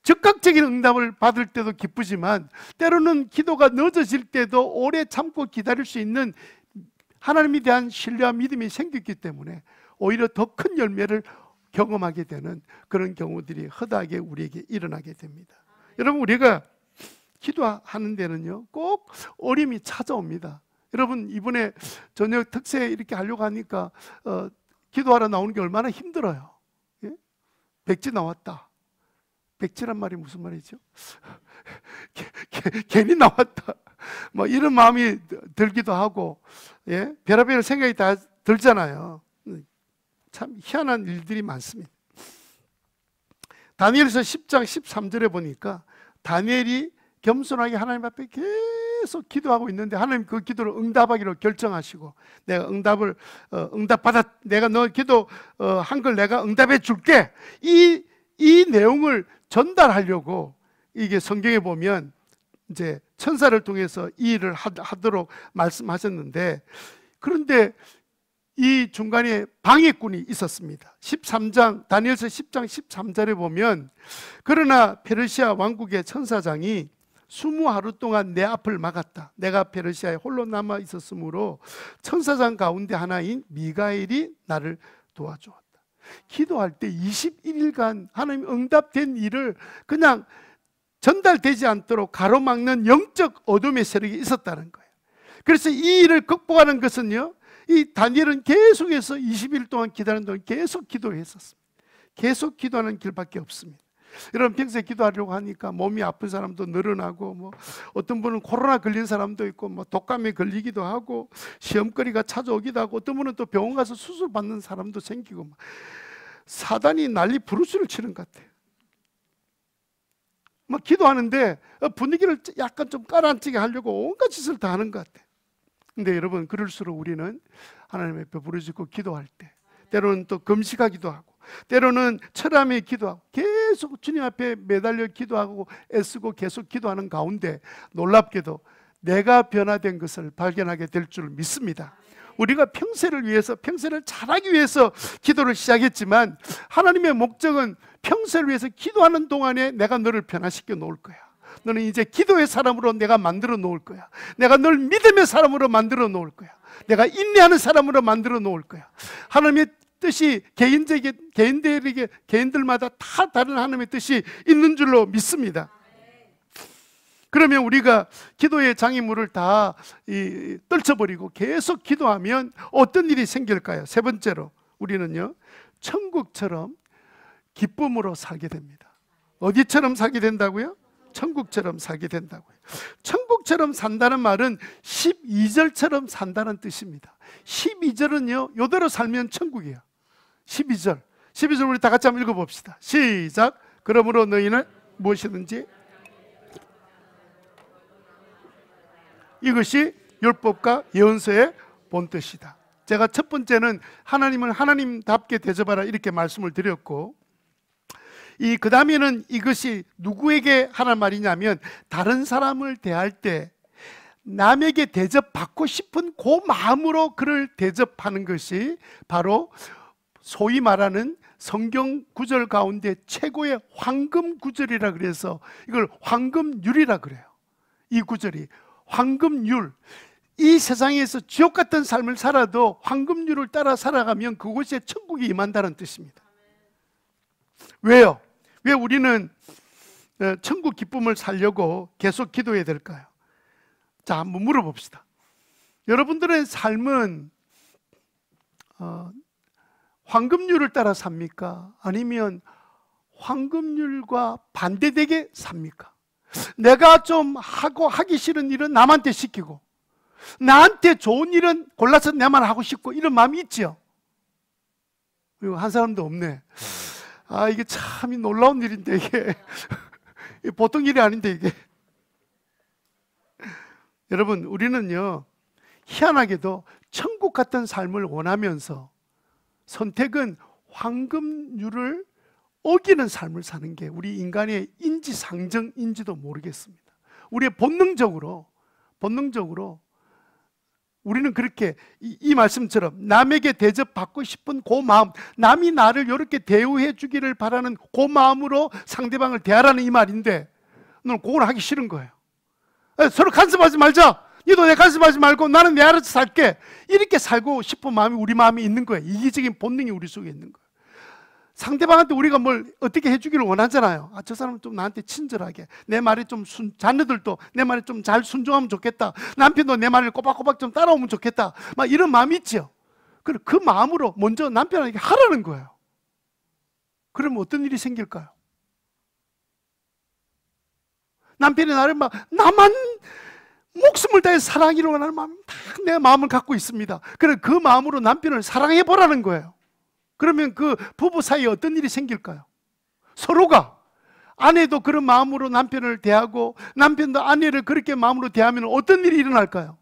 즉각적인 응답을 받을 때도 기쁘지만 때로는 기도가 늦어질 때도 오래 참고 기다릴 수 있는 하나님에 대한 신뢰와 믿음이 생겼기 때문에 오히려 더 큰 열매를 경험하게 되는 그런 경우들이 허다하게 우리에게 일어나게 됩니다. 여러분, 우리가 기도하는 데는요, 꼭 어려움이 찾아옵니다. 여러분, 이번에 저녁 특세 이렇게 하려고 하니까 기도하러 나오는 게 얼마나 힘들어요. 예? 백지 나왔다. 백지란 말이 무슨 말이죠? 괜히 나왔다. 뭐 이런 마음이 들기도 하고, 예? 별의별 생각이 다 들잖아요. 참 희한한 일들이 많습니다. 다니엘서 10장 13절에 보니까 다니엘이 겸손하게 하나님 앞에 계속 기도하고 있는데 하나님 그 기도를 응답하기로 결정하시고, 내가 내가 너 기도 한 걸 내가 응답해 줄게. 이 내용을 전달하려고 이게 성경에 보면 이제 천사를 통해서 이 일을 하도록 말씀하셨는데, 그런데 이 중간에 방해꾼이 있었습니다. 13장 다니엘서 10장 13절에 보면, 그러나 페르시아 왕국의 천사장이 20하루 동안 내 앞을 막았다. 내가 페르시아에 홀로 남아 있었으므로 천사장 가운데 하나인 미가엘이 나를 도와주었다. 기도할 때 21일간 하나님 응답된 일을 그냥 전달되지 않도록 가로막는 영적 어둠의 세력이 있었다는 거예요. 그래서 이 일을 극복하는 것은요, 이 다니엘은 계속해서 20일 동안 기다리는 동안 계속 기도했었습니다. 계속 기도하는 길밖에 없습니다. 여러분, 평소에 기도하려고 하니까 몸이 아픈 사람도 늘어나고, 뭐 어떤 분은 코로나 걸린 사람도 있고, 뭐 독감에 걸리기도 하고, 시험거리가 찾아오기도 하고, 어떤 분은 또 병원 가서 수술 받는 사람도 생기고, 사단이 난리 부르스를 치는 것 같아요. 막 기도하는데 분위기를 약간 좀 깔아앉히게 하려고 온갖 짓을 다 하는 것 같아요. 근데 여러분, 그럴수록 우리는 하나님 앞에 부르짖고 기도할 때, 때로는 또 금식하기도 하고, 때로는 철암에 기도하고, 계속 주님 앞에 매달려 기도하고 애쓰고 계속 기도하는 가운데 놀랍게도 내가 변화된 것을 발견하게 될 줄 믿습니다. 우리가 평생을 위해서, 평생을 잘하기 위해서 기도를 시작했지만 하나님의 목적은 평생을 위해서 기도하는 동안에 내가 너를 변화시켜 놓을 거야. 너는 이제 기도의 사람으로 내가 만들어 놓을 거야. 내가 널 믿음의 사람으로 만들어 놓을 거야. 내가 인내하는 사람으로 만들어 놓을 거야. 하나님의 뜻이 개인들마다 다 다른 하나님의 뜻이 있는 줄로 믿습니다. 그러면 우리가 기도의 장애물을 다 떨쳐버리고 계속 기도하면 어떤 일이 생길까요? 세 번째로, 우리는요, 천국처럼 기쁨으로 살게 됩니다. 어디처럼 살게 된다고요? 천국처럼 살게 된다고요. 천국처럼 산다는 말은 12절처럼 산다는 뜻입니다. 12절은요, 요대로 살면 천국이에요. 12절 우리 다 같이 한번 읽어봅시다. 시작. 그러므로 너희는 무엇이든지, 이것이 율법과 예언서의 본뜻이다. 제가 첫 번째는 하나님을 하나님답게 대접하라 이렇게 말씀을 드렸고, 그 다음에는 이것이 누구에게 하란 말이냐면, 다른 사람을 대할 때 남에게 대접받고 싶은 그 마음으로 그를 대접하는 것이 바로 소위 말하는 성경 구절 가운데 최고의 황금 구절이라 그래서 이걸 황금률이라 그래요. 이 구절이 황금률, 이 세상에서 지옥 같은 삶을 살아도 황금률을 따라 살아가면 그곳에 천국이 임한다는 뜻입니다. 왜요? 왜 우리는 천국 기쁨을 살려고 계속 기도해야 될까요? 자, 한번 물어봅시다. 여러분들의 삶은 황금률을 따라 삽니까? 아니면 황금률과 반대되게 삽니까? 내가 좀 하기 싫은 일은 남한테 시키고, 나한테 좋은 일은 골라서 내만 하고 싶고, 이런 마음이 있지요. 그리고 한 사람도 없네. 아, 이게 참 놀라운 일인데, 이게. 보통 일이 아닌데, 이게. 여러분, 우리는요, 희한하게도 천국 같은 삶을 원하면서 선택은 황금률을 어기는 삶을 사는 게 우리 인간의 인지상정인지도 모르겠습니다. 우리의 본능적으로 우리는 그렇게 이 말씀처럼 남에게 대접받고 싶은 그 마음, 남이 나를 이렇게 대우해 주기를 바라는 그 마음으로 상대방을 대하라는 이 말인데, 너는 그걸 하기 싫은 거예요. 서로 간섭하지 말자. 너도 내 간섭하지 말고 나는 내 알아서 살게. 이렇게 살고 싶은 마음이 우리 마음에 있는 거예요. 이기적인 본능이 우리 속에 있는 거예요. 상대방한테 우리가 뭘 어떻게 해주기를 원하잖아요. 아, 저 사람은 좀 나한테 친절하게, 내 말에 좀 자녀들도 내 말에 좀 잘 순종하면 좋겠다. 남편도 내 말을 꼬박꼬박 좀 따라오면 좋겠다. 막 이런 마음이 있죠. 그 마음으로 먼저 남편에게 하라는 거예요. 그러면 어떤 일이 생길까요? 남편이 나를 막 나만 목숨을 다해 사랑하기로 하는 마음, 다 내 마음을 갖고 있습니다. 그래, 그 마음으로 남편을 사랑해 보라는 거예요. 그러면 그 부부 사이에 어떤 일이 생길까요? 서로가, 아내도 그런 마음으로 남편을 대하고 남편도 아내를 그렇게 마음으로 대하면 어떤 일이 일어날까요?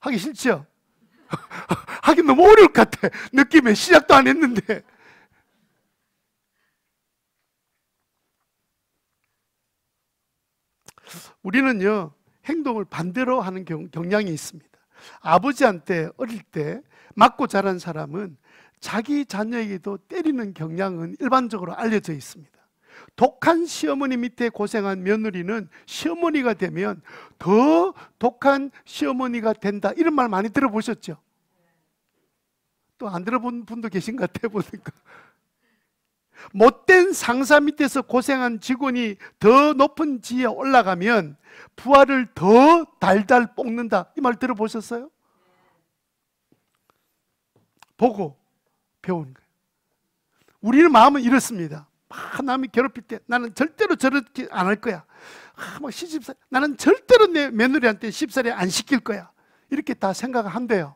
하기 싫죠? 하기 너무 어려울 것 같아. 느낌에 시작도 안 했는데. 우리는요, 행동을 반대로 하는 경향이 있습니다. 아버지한테 어릴 때 맞고 자란 사람은 자기 자녀에게도 때리는 경향은 일반적으로 알려져 있습니다. 독한 시어머니 밑에 고생한 며느리는 시어머니가 되면 더 독한 시어머니가 된다, 이런 말 많이 들어보셨죠? 또 안 들어본 분도 계신 것 같아 보니까. 못된 상사 밑에서 고생한 직원이 더 높은 지위에 올라가면 부하를 더 달달 볶는다, 이 말 들어보셨어요? 보고 배우는 거예요. 우리의 마음은 이렇습니다. 남이 괴롭힐 때 나는 절대로 저렇게 안 할 거야. 막 시집살, 나는 절대로 내 며느리한테 시집살이 안 시킬 거야. 이렇게 다 생각한대요.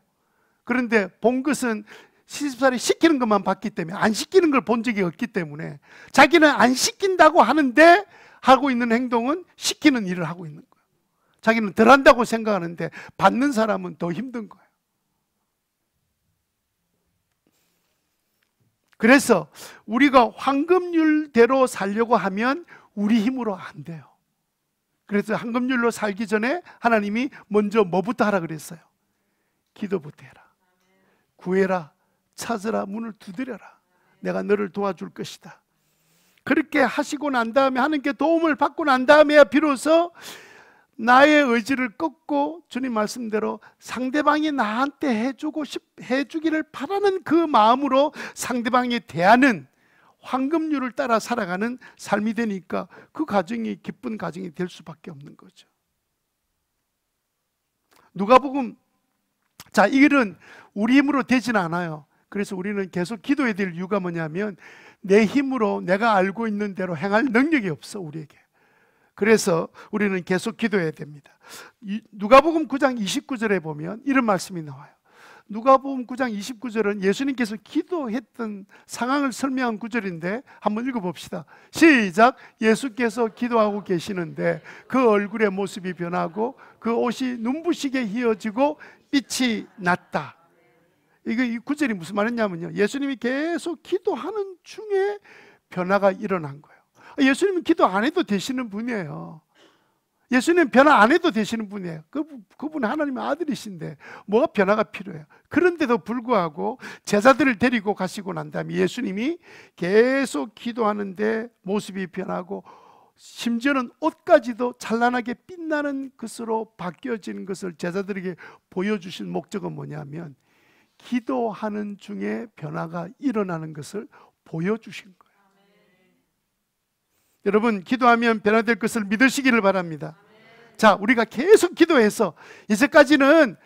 그런데 본 것은 시집살이 시키는 것만 봤기 때문에, 안 시키는 걸 본 적이 없기 때문에 자기는 안 시킨다고 하는데 하고 있는 행동은 시키는 일을 하고 있는 거예요. 자기는 덜 한다고 생각하는데 받는 사람은 더 힘든 거예요. 그래서 우리가 황금률대로 살려고 하면 우리 힘으로 안 돼요. 그래서 황금률로 살기 전에 하나님이 먼저 뭐부터 하라 그랬어요? 기도부터 해라. 구해라. 찾으라. 문을 두드려라. 내가 너를 도와줄 것이다. 그렇게 하시고 난 다음에, 하나님께 도움을 받고 난 다음에야 비로소 나의 의지를 꺾고 주님 말씀대로 상대방이 나한테 해주기를 바라는 그 마음으로 상대방에 대하는 황금률을 따라 살아가는 삶이 되니까 그 가정이 기쁜 가정이 될 수밖에 없는 거죠. 누가복음, 자, 이 일은 우리 힘으로 되지는 않아요. 그래서 우리는 계속 기도해야 될 이유가 뭐냐면, 내 힘으로 내가 알고 있는 대로 행할 능력이 없어, 우리에게. 그래서 우리는 계속 기도해야 됩니다. 누가복음 9장 29절에 보면 이런 말씀이 나와요. 누가복음 9장 29절은 예수님께서 기도했던 상황을 설명한 구절인데 한번 읽어봅시다. 시작. 예수께서 기도하고 계시는데 그 얼굴의 모습이 변하고 그 옷이 눈부시게 휘어지고 빛이 났다. 이 구절이 무슨 말이냐면요, 예수님이 계속 기도하는 중에 변화가 일어난 거예요. 예수님은 기도 안 해도 되시는 분이에요. 예수님은 변화 안 해도 되시는 분이에요. 그분은 하나님의 아들이신데 뭐가 변화가 필요해요. 그런데도 불구하고 제자들을 데리고 가시고 난 다음에 예수님이 계속 기도하는데 모습이 변하고 심지어는 옷까지도 찬란하게 빛나는 것으로 바뀌어지는 것을 제자들에게 보여주신 목적은 뭐냐면, 기도하는 중에 변화가 일어나는 것을 보여주신 거예요. 여러분, 기도하면 변화될 것을 믿으시기를 바랍니다. 자, 우리가 계속 기도해서 이제까지는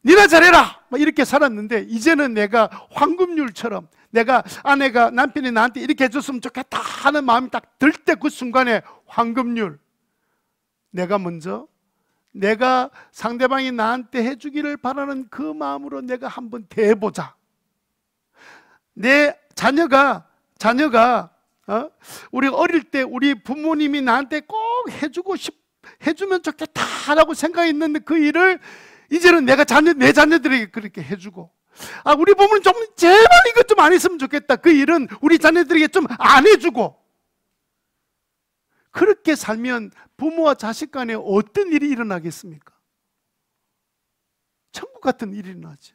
니나 잘해라 막 이렇게 살았는데, 이제는 내가 황금률처럼, 내가 아내가, 남편이 나한테 이렇게 해줬으면 좋겠다 하는 마음이 딱 들 때 그 순간에 황금률, 내가 먼저 내가 상대방이 나한테 해주기를 바라는 그 마음으로 내가 한번 대해보자. 내 자녀가 우리 어릴 때 우리 부모님이 나한테 꼭 해주면 좋겠다라고 생각했는데, 그 일을 이제는 내 자녀들에게 그렇게 해주고, 우리 부모는 좀 제발 이것 좀 안 했으면 좋겠다, 그 일은 우리 자녀들에게 좀 안 해주고. 그렇게 살면 부모와 자식 간에 어떤 일이 일어나겠습니까? 천국 같은 일이 일어나죠.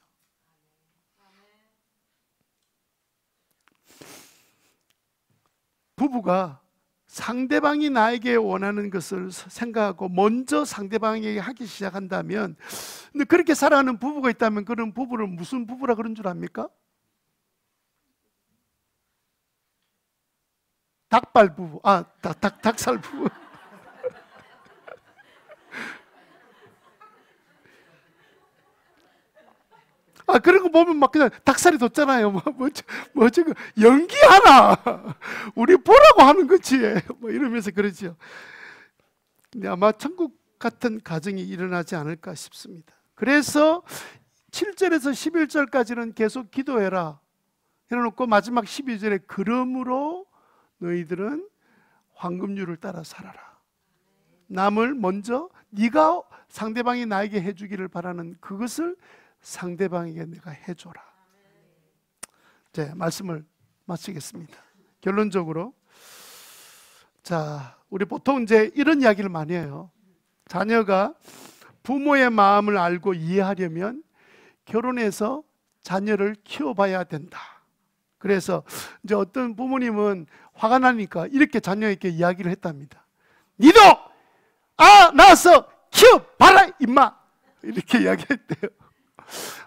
부부가 상대방이 나에게 원하는 것을 생각하고 먼저 상대방에게 하기 시작한다면, 근데 그렇게 살아가는 부부가 있다면 그런 부부를 무슨 부부라 그런 줄 압니까? 닭발 부부, 닭살 부부. 그런 거 보면 막 그냥 닭살이 돋잖아요. 지금 연기하나? 우리 보라고 하는 거지. 이러면서 그러죠. 근데 아마 천국 같은 가정이 일어나지 않을까 싶습니다. 그래서 7절에서 11절까지는 계속 기도해라 해놓고, 마지막 12절에 그러므로 너희들은 황금률을 따라 살아라. 남을 먼저, 네가 상대방이 나에게 해주기를 바라는 그것을 상대방에게 내가 해줘라. 네, 말씀을 마치겠습니다. 결론적으로, 우리 보통 이제 이런 이야기를 많이 해요. 자녀가 부모의 마음을 알고 이해하려면 결혼해서 자녀를 키워봐야 된다. 그래서 이제 어떤 부모님은 화가 나니까 이렇게 자녀에게 이야기를 했답니다. 니도 낳아서 키워봐라 임마, 이렇게 이야기했대요.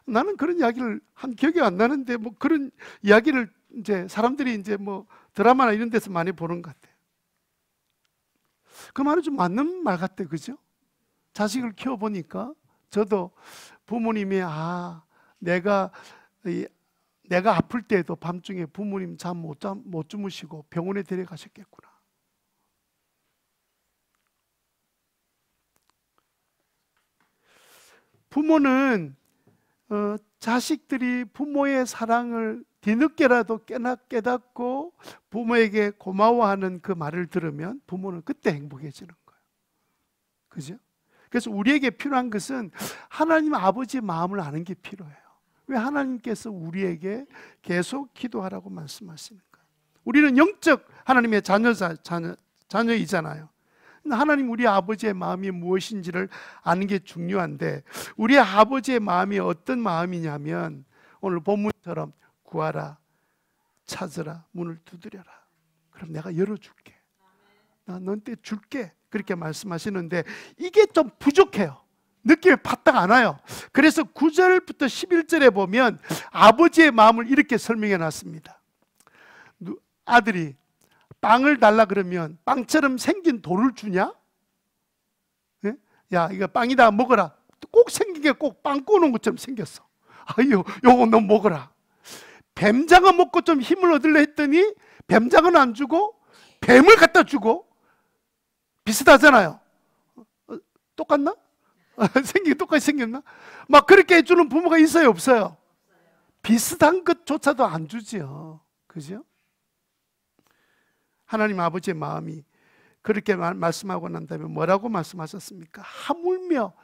나는 그런 이야기를 한 기억이 안 나는데, 그런 이야기를 이제 사람들이 이제 드라마나 이런 데서 많이 보는 것 같아요. 그 말은 좀 맞는 말 같아요. 그죠? 자식을 키워보니까 저도 부모님이 내가 아플 때에도 밤중에 부모님 잠 못 주무시고 병원에 데려가셨겠구나. 부모는 자식들이 부모의 사랑을 뒤늦게라도 깨닫고 부모에게 고마워하는 그 말을 들으면 부모는 그때 행복해지는 거예요. 그죠? 그래서 우리에게 필요한 것은 하나님 아버지의 마음을 아는 게 필요해요. 왜 하나님께서 우리에게 계속 기도하라고 말씀하시는 거예요? 우리는 영적 하나님의 자녀이잖아요. 하나님 우리 아버지의 마음이 무엇인지를 아는 게 중요한데, 우리 아버지의 마음이 어떤 마음이냐면 오늘 본문처럼 구하라, 찾으라, 문을 두드려라. 그럼 내가 열어줄게. 나 너한테 줄게. 그렇게 말씀하시는데 이게 좀 부족해요. 느낌이 바짝 안 와요. 그래서 9절부터 11절에 보면 아버지의 마음을 이렇게 설명해 놨습니다. 아들이 빵을 달라 그러면 빵처럼 생긴 돌을 주냐? 네? 야, 이거 빵이다, 먹어라. 꼭 생긴 게 꼭 빵 꼬는 것처럼 생겼어. 요거 너 먹어라. 뱀장어 먹고 좀 힘을 얻으려 했더니 뱀장어는 안 주고 뱀을 갖다 주고. 비슷하잖아요. 똑같나? 생긴 똑같이 생겼나? 막 그렇게 해주는 부모가 있어요, 없어요? 비슷한 것조차도 안 주지요. 그죠? 하나님 아버지의 마음이 그렇게 말씀하고 난 다음에 뭐라고 말씀하셨습니까? 하물며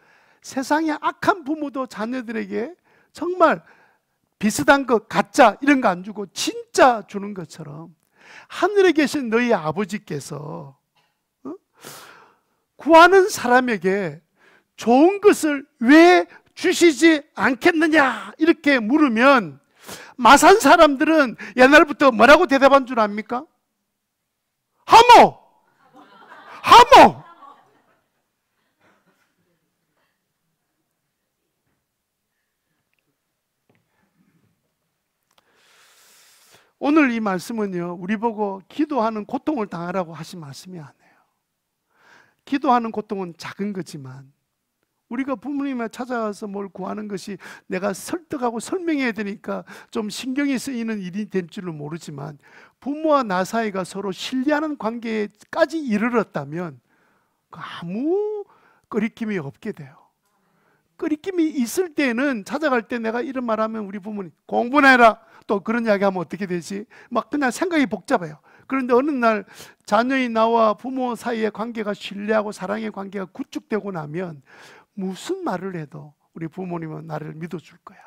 세상의 악한 부모도 자녀들에게 정말 비슷한 것, 가짜 이런 거 안 주고 진짜 주는 것처럼 하늘에 계신 너희 아버지께서 구하는 사람에게 좋은 것을 왜 주시지 않겠느냐 이렇게 물으면 마산 사람들은 옛날부터 뭐라고 대답한 줄 압니까? 하모! 하모! 오늘 이 말씀은요, 우리 보고 기도하는 고통을 당하라고 하신 말씀이 아니에요. 기도하는 고통은 작은 거지만 우리가 부모님을 찾아가서 뭘 구하는 것이 내가 설득하고 설명해야 되니까 좀 신경이 쓰이는 일이 될 줄은 모르지만, 부모와 나 사이가 서로 신뢰하는 관계까지 이르렀다면 아무 꺼리낌이 없게 돼요. 꺼리낌이 있을 때는 찾아갈 때 내가 이런 말하면 우리 부모님 공부나 해라 또 그런 이야기하면 어떻게 되지? 막 그냥 생각이 복잡해요. 그런데 어느 날 자녀인 나와 부모 사이의 관계가 신뢰하고 사랑의 관계가 구축되고 나면 무슨 말을 해도 우리 부모님은 나를 믿어줄 거야.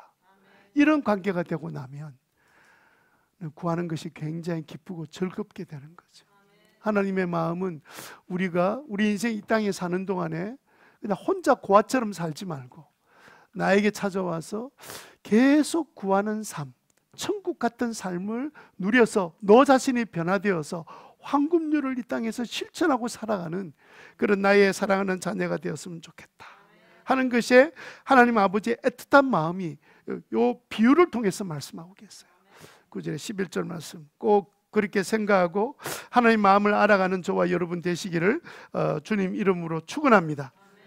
이런 관계가 되고 나면 구하는 것이 굉장히 기쁘고 즐겁게 되는 거죠. 하나님의 마음은 우리가 우리 인생 이 땅에 사는 동안에 그냥 혼자 고아처럼 살지 말고 나에게 찾아와서 계속 구하는 삶, 천국 같은 삶을 누려서 너 자신이 변화되어서 황금률을 이 땅에서 실천하고 살아가는 그런 나의 사랑하는 자녀가 되었으면 좋겠다 하는 것에 하나님 아버지의 애틋한 마음이 요 비유를 통해서 말씀하고 계세요. 9절에 11절 말씀 꼭 그렇게 생각하고 하나님 마음을 알아가는 저와 여러분 되시기를 주님 이름으로 축원합니다.